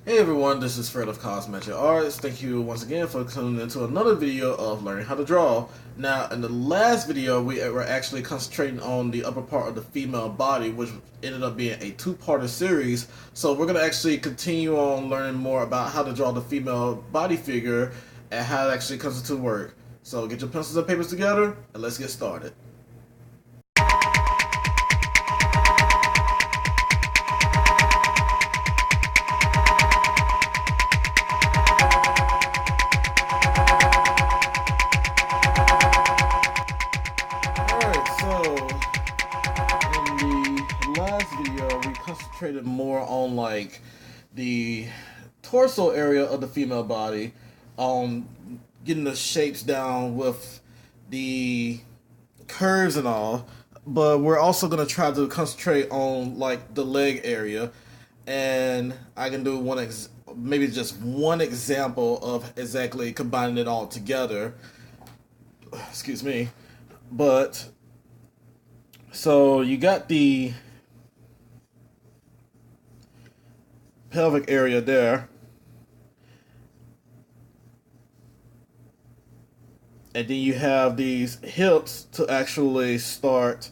Hey everyone, this is Fred of Kaz-Magic Arts. Thank you once again for coming into another video of learning how to draw. Now, in the last video, we were actually concentrating on the upper part of the female body, which ended up being a two-parter series. So we're going to actually continue on learning more about how to draw the female body figure and how it actually comes into work. So get your pencils and papers together, and let's get started. We concentrated more on like the torso area of the female body, getting the shapes down with the curves and all. But we're also gonna try to concentrate on like the leg area, and I can do maybe just one example of exactly combining it all together. Excuse me, but so you got the pelvic area there, and then you have these hips to actually start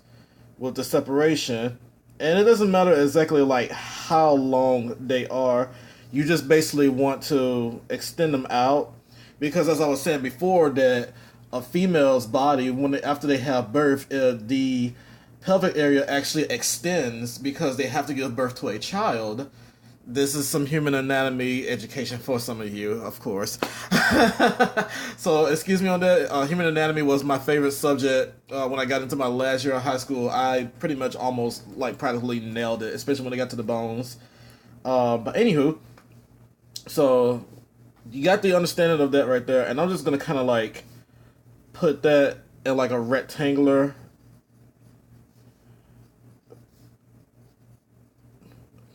with the separation. And it doesn't matter exactly like how long they are, you just basically want to extend them out, because as I was saying before, that a female's body, after they have birth, the pelvic area actually extends because they have to give birth to a child. This is some human anatomy education for some of you, of course. So excuse me on that. Human anatomy was my favorite subject when I got into my last year of high school. I pretty much almost like practically nailed it, especially when I got to the bones. But anywho, so you got the understanding of that right there, and I'm just gonna kind of like put that in like a rectangular.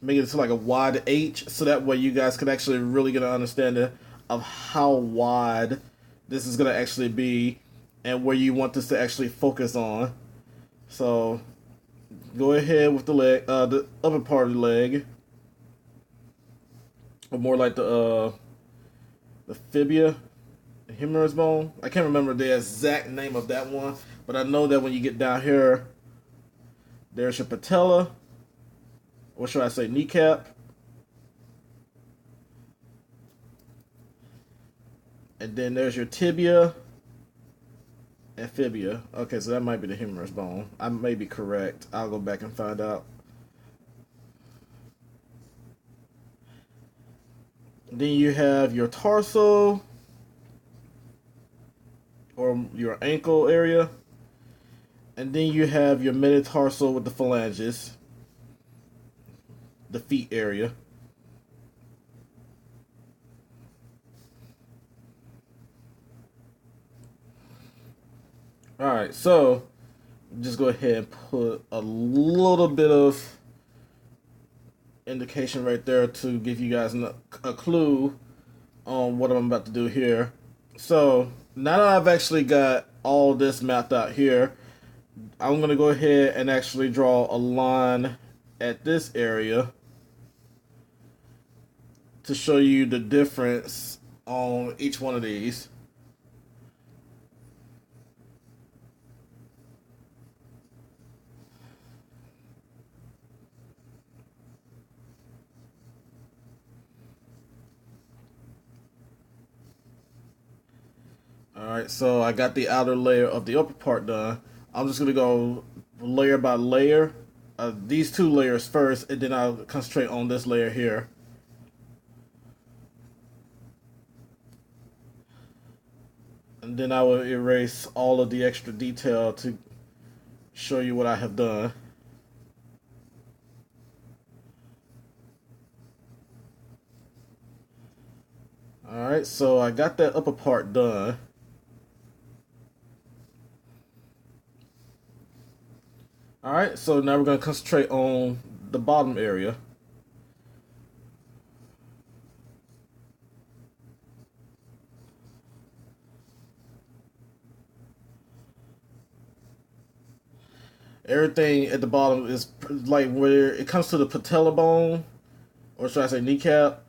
Make it to like a wide H, so that way you guys can actually really get an understanding of how wide this is going to actually be and where you want this to actually focus on. So go ahead with the leg, the upper part of the leg, or more like the fibia, the humerus bone. I can't remember the exact name of that one, but I know that when you get down here, there's your patella. What should I say, kneecap? And then there's your tibia and fibia. Okay, so that might be the humerus bone. I may be correct. I'll go back and find out. Then you have your torso, or your ankle area. And then you have your metatarsal with the phalanges, the feet area. Alright, so just go ahead and put a little bit of indication right there to give you guys a clue on what I'm about to do here. So now that I've actually got all this mapped out here, I'm going to go ahead and actually draw a line at this area to show you the difference on each one of these. Alright, so I got the outer layer of the upper part done. I'm just going to go layer by layer. These two layers first, and then I'll concentrate on this layer here. And then I will erase all of the extra detail to show you what I have done. Alright, so I got that upper part done. Alright, so now we're going to concentrate on the bottom area. Everything at the bottom is like where it comes to the patella bone, or should I say kneecap.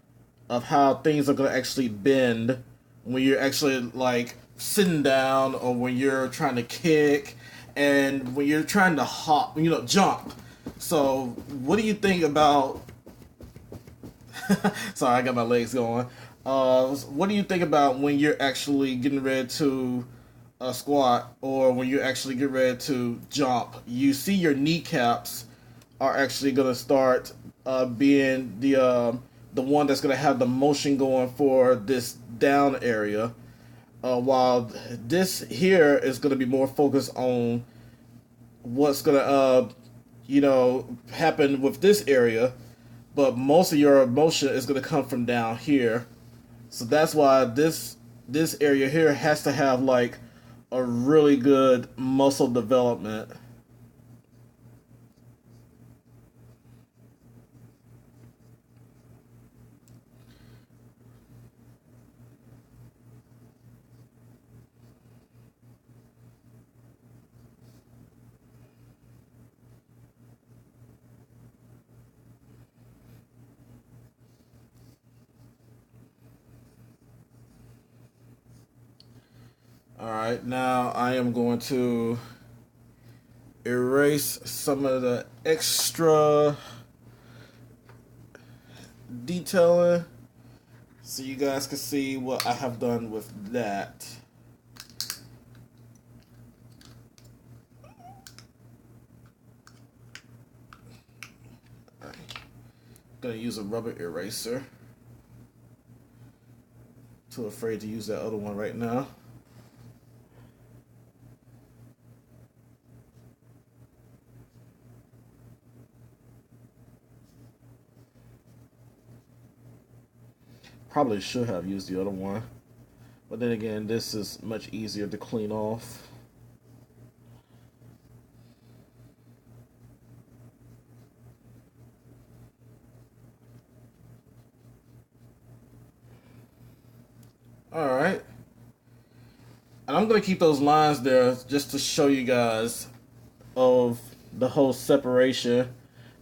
of how things are going to actually bend when you're actually like sitting down, or when you're trying to kick, and when you're trying to hop, jump. So what do you think about sorry, I got my legs going. What do you think about when you're actually getting ready to squat, or when you actually get ready to jump? You see your kneecaps are actually going to start being the one that's going to have the motion going for this down area, while this here is going to be more focused on what's going to happen with this area, but most of your motion is going to come from down here. So that's why this area here has to have like a really good muscle development. Alright, now I am going to erase some of the extra detailing so you guys can see what I have done with that. I'm gonna use a rubber eraser. Too afraid to use that other one right now. Probably should have used the other one, but then again, this is much easier to clean off. Alright, and I'm going to keep those lines there just to show you guys of the whole separation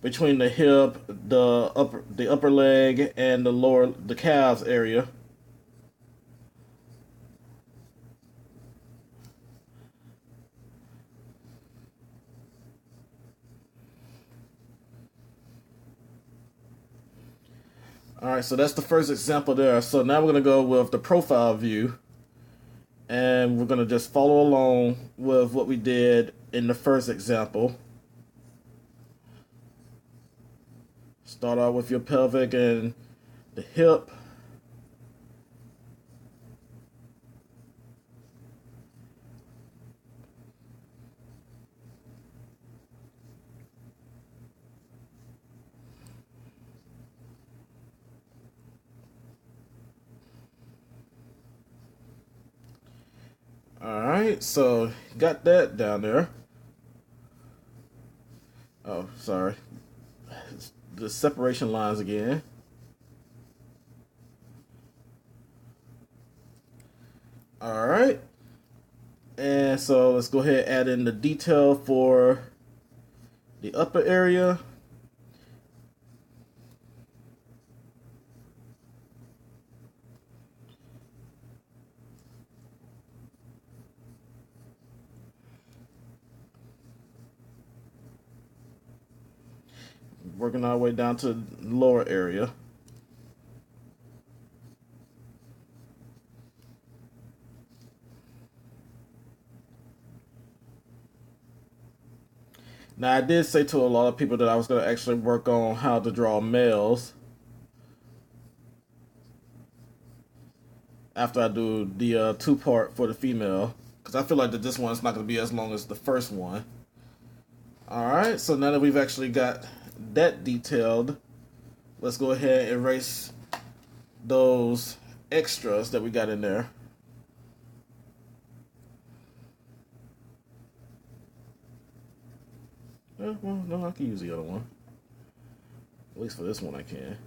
between the hip, the upper leg, and the calves area. Alright, so that's the first example there. So now we're going to go with the profile view, and we're going to just follow along with what we did in the first example. Start out with your pelvic and the hip. Alright, so got that down there. Oh, sorry. The separation lines again. Alright. And so let's go ahead and add in the detail for the upper area. Working our way down to the lower area. Now, I did say to a lot of people that I was going to actually work on how to draw males after I do the two-part for the female, because I feel like that this one's not going to be as long as the first one. Alright, so now that we've actually got that detailed, let's go ahead and erase those extras that we got in there. Well, no, I can use the other one. At least for this one I can.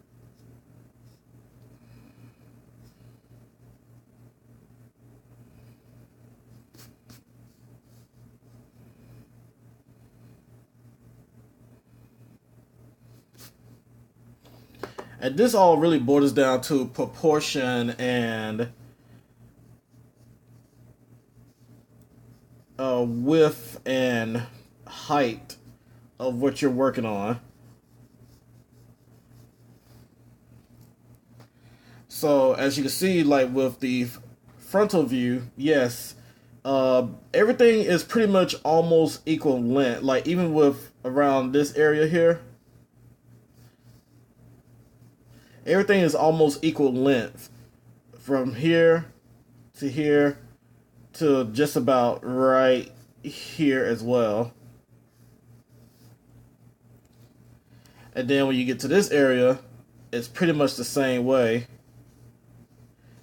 And this all really boils down to proportion and width and height of what you're working on. So as you can see, like with the frontal view, yes, everything is pretty much almost equal length. Like even with around this area here, everything is almost equal length from here to just about right here as well. And then when you get to this area, it's pretty much the same way.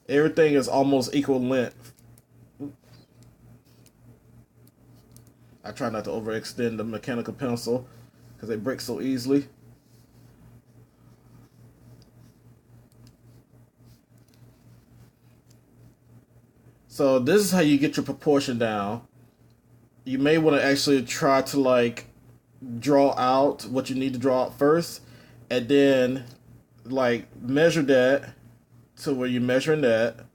Everything is almost equal length. I try not to overextend the mechanical pencil because they break so easily. So this is how you get your proportion down. You may want to actually try to like draw out what you need to draw out first, and then like measure that to where you're measuring that,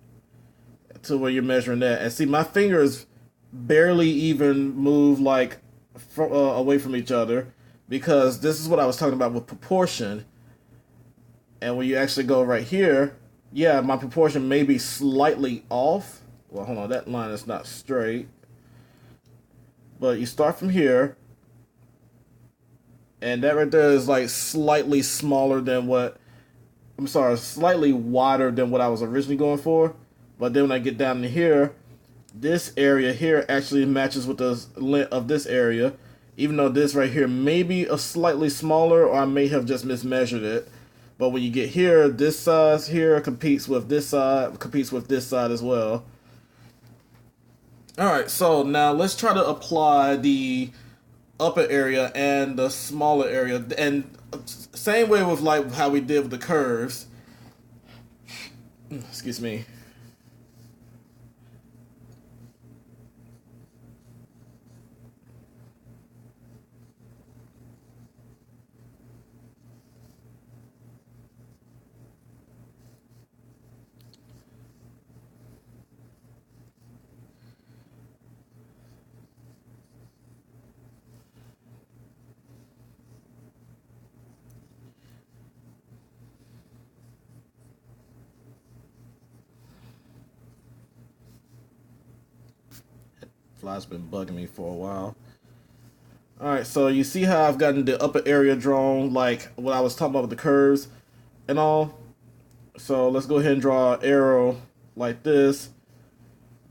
to where you're measuring that. And see, my fingers barely even move like away from each other, because this is what I was talking about with proportion. And when you actually go right here, yeah, my proportion may be slightly off. Well, hold on, that line is not straight. But you start from here, and that right there is like slightly smaller than what, I'm sorry, slightly wider than what I was originally going for. But then when I get down to here, this area here actually matches with the length of this area, even though this right here may be a slightly smaller, or I may have just mismeasured it. But when you get here, this size here competes with this side as well. Alright, so now let's try to apply the upper area and the smaller area. And same way with like how we did with the curves. Excuse me. Fly's been bugging me for a while. Alright, so you see how I've gotten the upper area drawn, like what I was talking about with the curves and all. So let's go ahead and draw an arrow like this,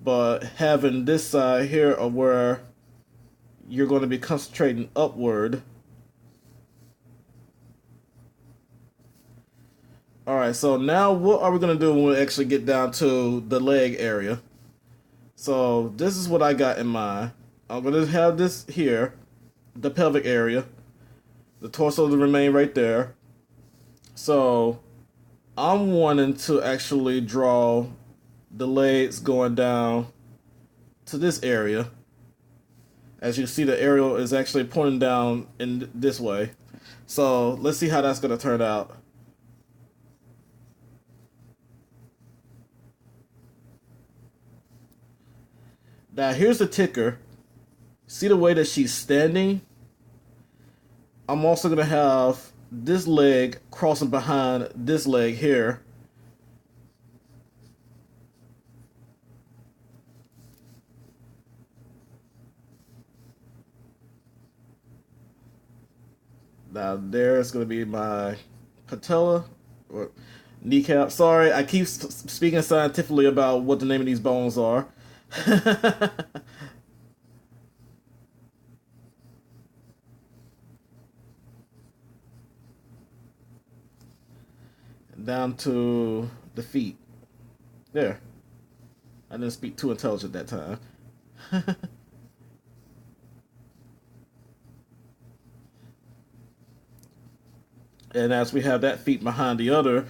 but having this side here of where you're going to be concentrating upward. Alright, so now what are we going to do when we actually get down to the leg area? So this is what I got in mind. I'm going to have this here, the pelvic area, the torso to remain right there. So I'm wanting to actually draw the legs going down to this area. As you see, the arrow is actually pointing down in this way. So let's see how that's going to turn out. Now here's the ticker. See the way that she's standing? I'm also going to have this leg crossing behind this leg here. Now there's going to be my patella or kneecap. Sorry, I keep speaking scientifically about what the name of these bones are. Down to the feet. There. I didn't speak too intelligent that time. And as we have that feet behind the other,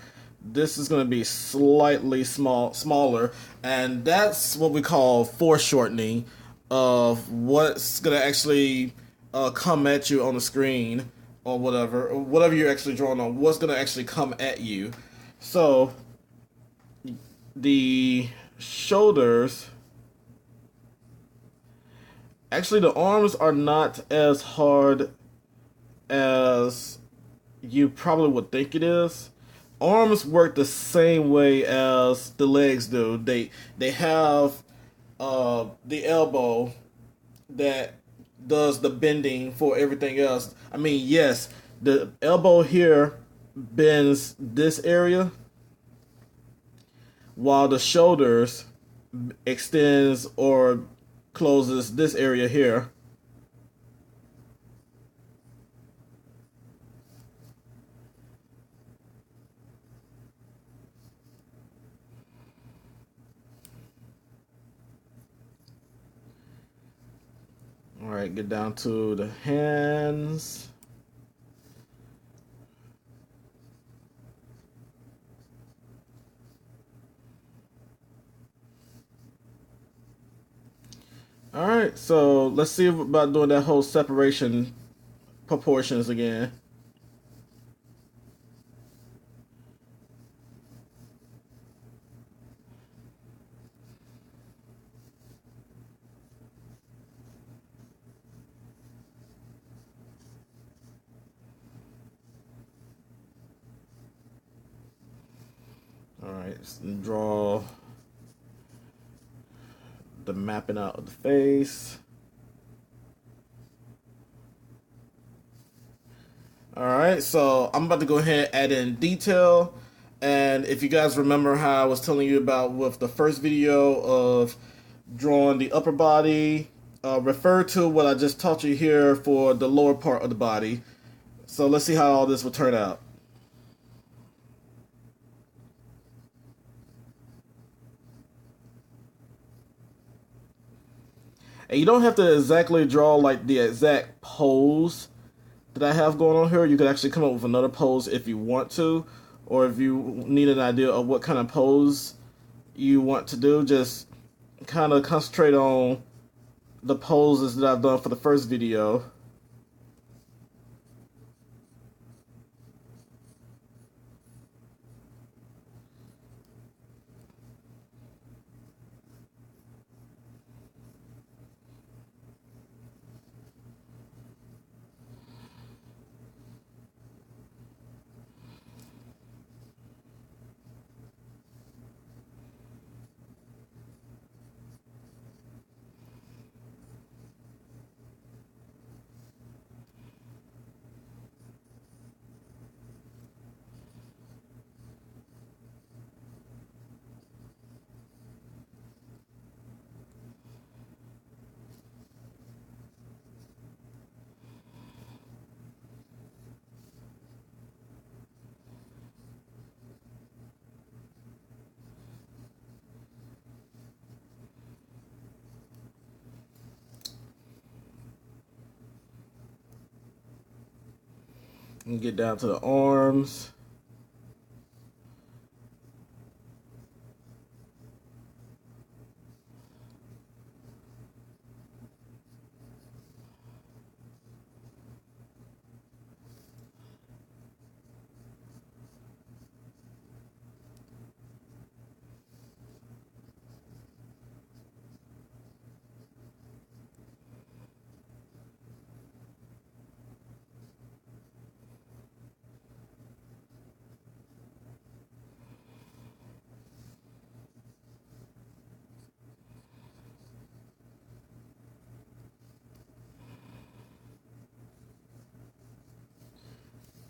this is going to be slightly smaller, and that's what we call foreshortening of what's going to actually come at you on the screen or whatever you're actually drawing on, what's gonna actually come at you. So the shoulders, actually the arms are not as hard as you probably would think it is. Arms work the same way as the legs do. They have the elbow that does the bending for everything else. I mean, yes, the elbow here bends this area, while the shoulders extends or closes this area here. All right, get down to the hands. All right, so let's see about doing that whole separation proportions again. All right, draw the mapping out of the face. All right, so I'm about to go ahead and add in detail. And if you guys remember how I was telling you about with the first video of drawing the upper body, refer to what I just taught you here for the lower part of the body. So let's see how all this will turn out. And you don't have to exactly draw like the exact pose that I have going on here. You could actually come up with another pose if you want to, or if you need an idea of what kind of pose you want to do, just kind of concentrate on the poses that I've done for the first video. And get down to the arms.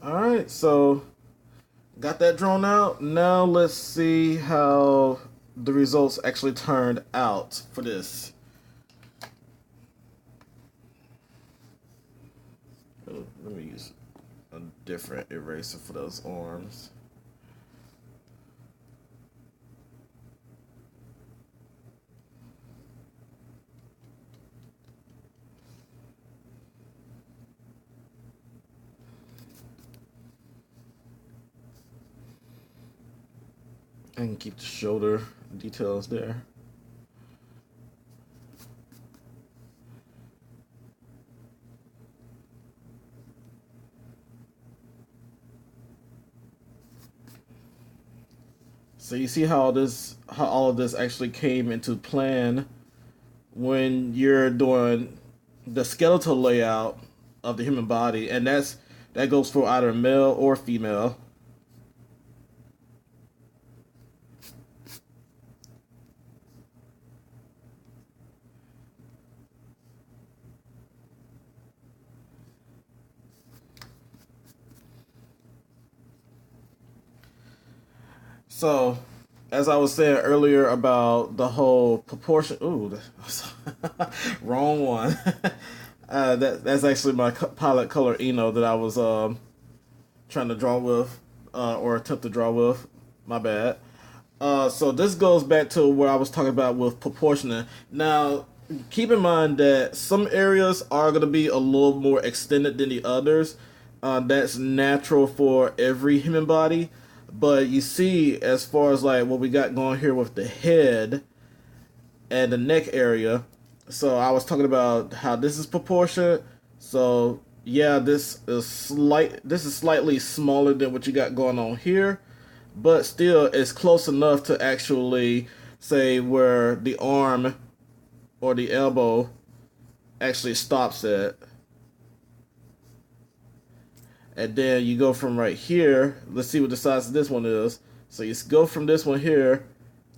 All right, so got that drawn out. Now let's see how the results actually turned out for this. Let me use a different eraser for those arms. I can keep the shoulder details there. So you see how all of this actually came into plan when you're doing the skeletal layout of the human body, and that goes for either male or female. So, as I was saying earlier about the whole proportion, ooh, wrong one. That's actually my pilot color Eno that I was trying to draw with, or attempt to draw with. My bad. So this goes back to what I was talking about with proportioning. Now, keep in mind that some areas are going to be a little more extended than the others. That's natural for every human body. But you see, as far as like what we got going here with the head and the neck area, so I was talking about how this is proportionate. So yeah, This is slightly smaller than what you got going on here, but still it's close enough to actually say where the arm or the elbow actually stops at. And then you go from right here. Let's see what the size of this one is. So you go from this one here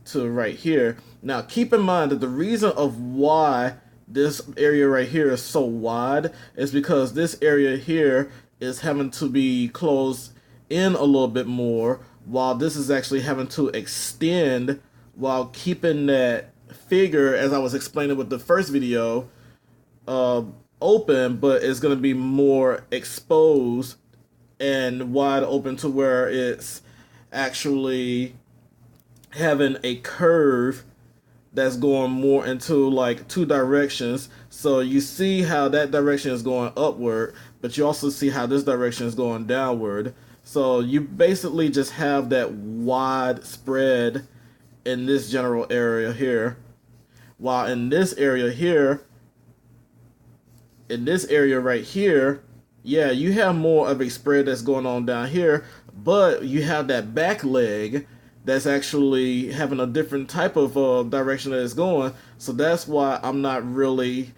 to right here. Now keep in mind that the reason of why this area right here is so wide is because this area here is having to be closed in a little bit more, while this is actually having to extend while keeping that figure, as I was explaining with the first video, uh, open, but it's going to be more exposed and wide open to where it's actually having a curve that's going more into like two directions. So you see how that direction is going upward, but you also see how this direction is going downward. So you basically just have that wide spread in this general area here. While in this area right here, yeah, you have more of a spread that's going on down here, but you have that back leg that's actually having a different type of direction that it's going. So that's why I'm not really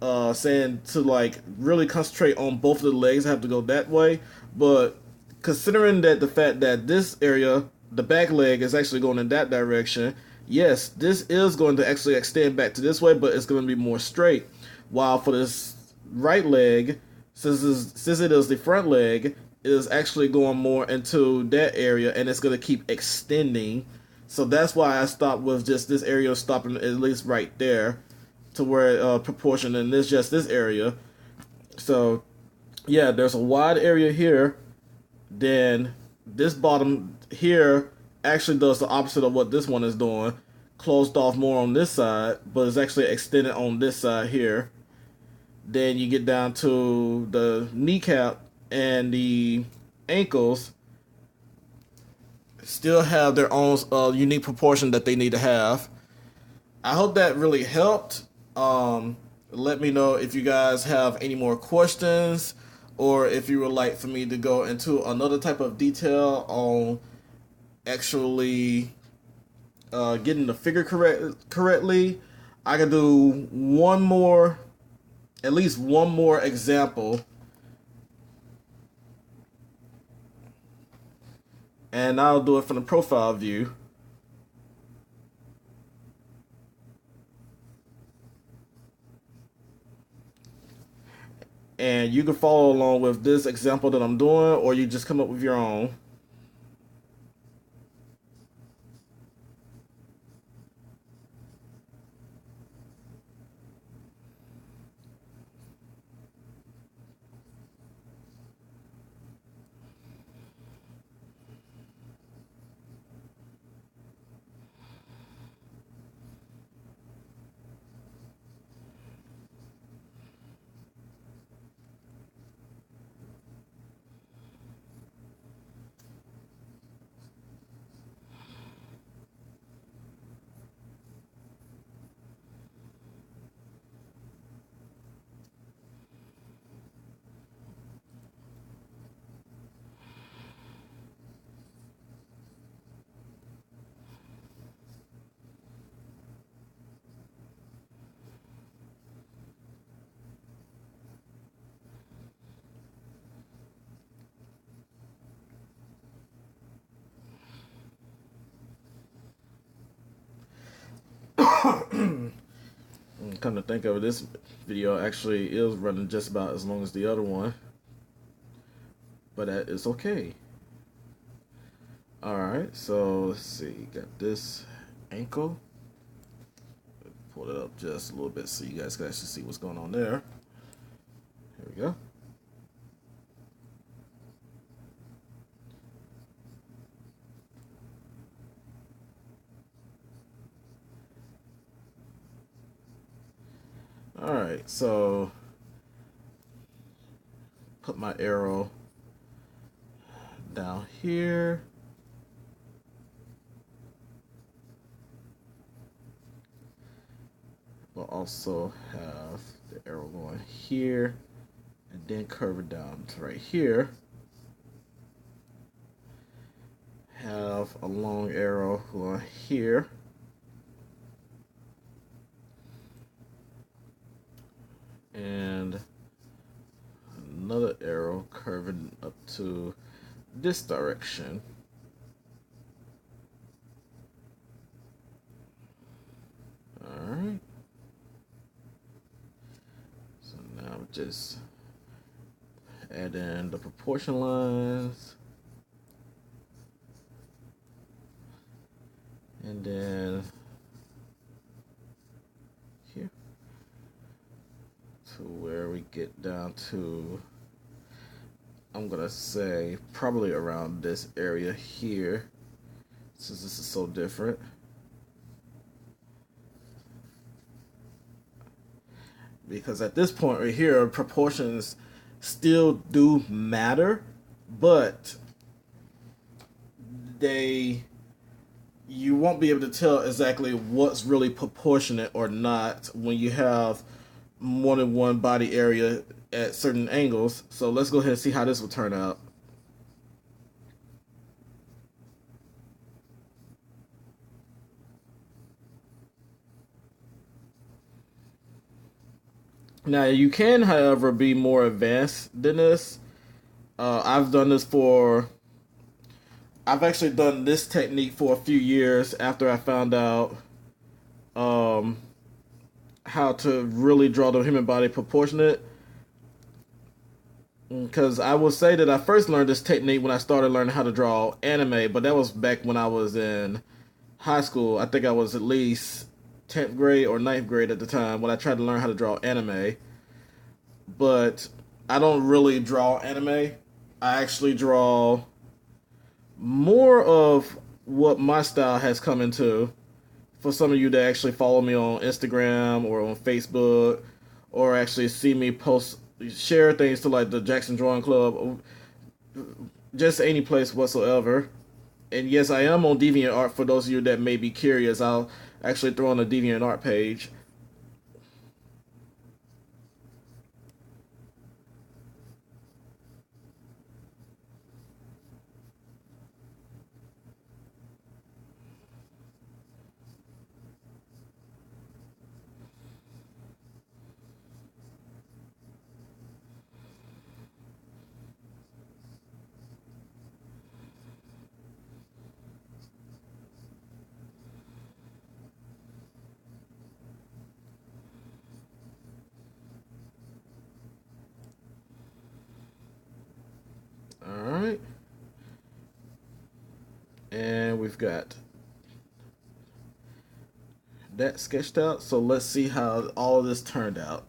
saying to like really concentrate on both of the legs. I have to go that way, but considering that the fact that this area, the back leg, is actually going in that direction, yes, this is going to actually extend back to this way, but it's going to be more straight. While for this right leg, since it is the front leg, it is actually going more into that area, and it's going to keep extending. So that's why I stopped with just this area, stopping at least right there to where proportion, and this just this area. So yeah, there's a wide area here. Then this bottom here actually does the opposite of what this one is doing. Closed off more on this side, but it's actually extended on this side here. Then you get down to the kneecap and the ankles, still have their own unique proportion that they need to have. I hope that really helped. Let me know if you guys have any more questions, or if you would like for me to go into another type of detail on actually getting the figure correctly. I can do at least one more example, and I'll do it from the profile view. And you can follow along with this example that I'm doing, or you just come up with your own. Come to think of it, this video actually is running just about as long as the other one, but that is okay. Alright, so let's see, got this ankle. Pull it up just a little bit so you guys can actually see what's going on there. Here we go. Alright, so put my arrow down here. We'll also have the arrow going here and then curve it down to right here. Have a long arrow going here. And another arrow curving up to this direction. Alright. So now just add in the proportion lines. And then here to where we get down to, I'm gonna say probably around this area here, since this is so different. Because at this point right here, proportions still do matter, but you won't be able to tell exactly what's really proportionate or not when you have more than one body area at certain angles. So let's go ahead and see how this will turn out. Now you can, however, be more advanced than this. I've actually done this technique for a few years after I found out how to really draw the human body proportionate. Because I will say that I first learned this technique when I started learning how to draw anime, but that was back when I was in high school. I think I was at least 10th grade or 9th grade at the time when I tried to learn how to draw anime. But I don't really draw anime. I actually draw more of what my style has come into. For some of you that actually follow me on Instagram or on Facebook, or actually see me share things to like the Jackson Drawing Club, just any place whatsoever. And yes, I am on DeviantArt for those of you that may be curious. I'll actually throw on the DeviantArt page. Alright. And we've got that sketched out. So let's see how all of this turned out.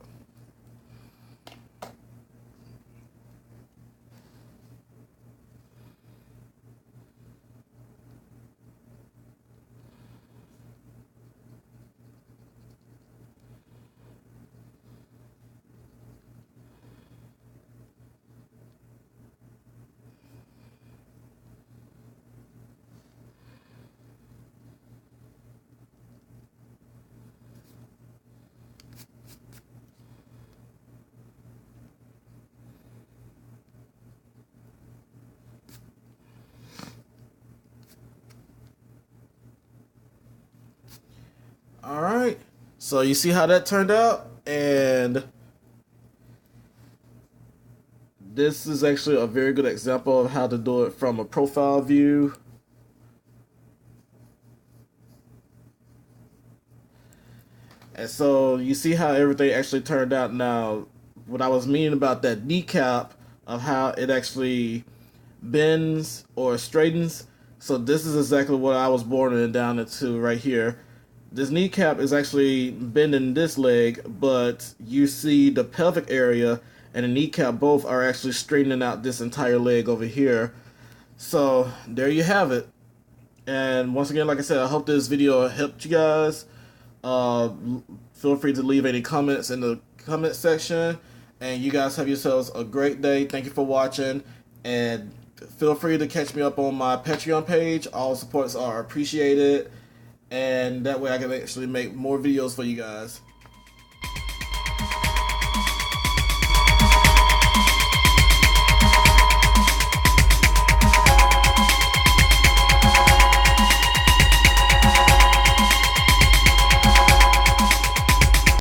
All right. So you see how that turned out? And this is actually a very good example of how to do it from a profile view. And so you see how everything actually turned out. Now, what I was meaning about that kneecap of how it actually bends or straightens. So this is exactly what I was boring it down into right here. This kneecap is actually bending this leg, but you see the pelvic area and the kneecap both are actually straightening out this entire leg over here. So there you have it. And once again, like I said, I hope this video helped you guys. Uh, Feel free to leave any comments in the comment section. And you guys have yourselves a great day. Thank you for watching. And feel free to catch me up on my Patreon page. All supports are appreciated. And that way I can actually make more videos for you guys.